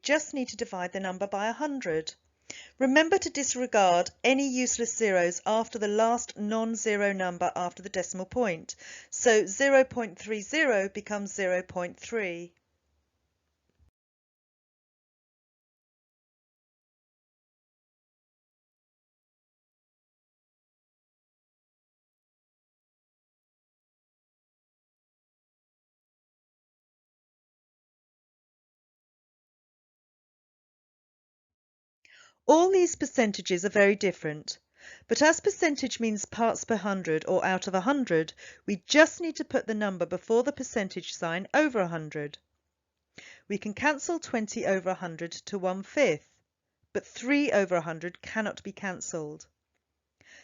just need to divide the number by 100. Remember to disregard any useless zeros after the last non-zero number after the decimal point. So 0.30 becomes 0.3. All these percentages are very different, but as percentage means parts per hundred or out of 100, we just need to put the number before the percentage sign over 100. We can cancel 20 over 100 to 1/5, but 3 over 100 cannot be cancelled.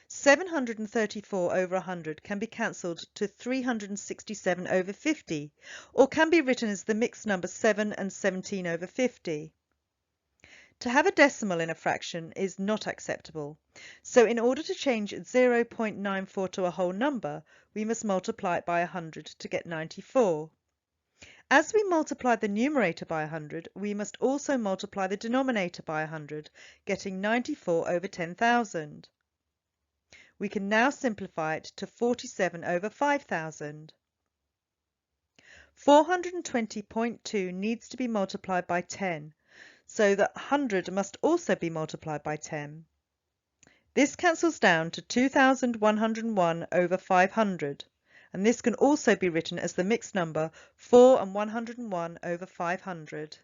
734 over 100 can be cancelled to 367 over 50, or can be written as the mixed number 7 and 17 over 50. To have a decimal in a fraction is not acceptable, so in order to change 0.94 to a whole number, we must multiply it by 100 to get 94. As we multiply the numerator by 100, we must also multiply the denominator by 100, getting 94 over 10,000. We can now simplify it to 47 over 5,000. 420.2 needs to be multiplied by 10, so that 100 must also be multiplied by 10. This cancels down to 2,101 over 500, and this can also be written as the mixed number 4 and 101 over 500.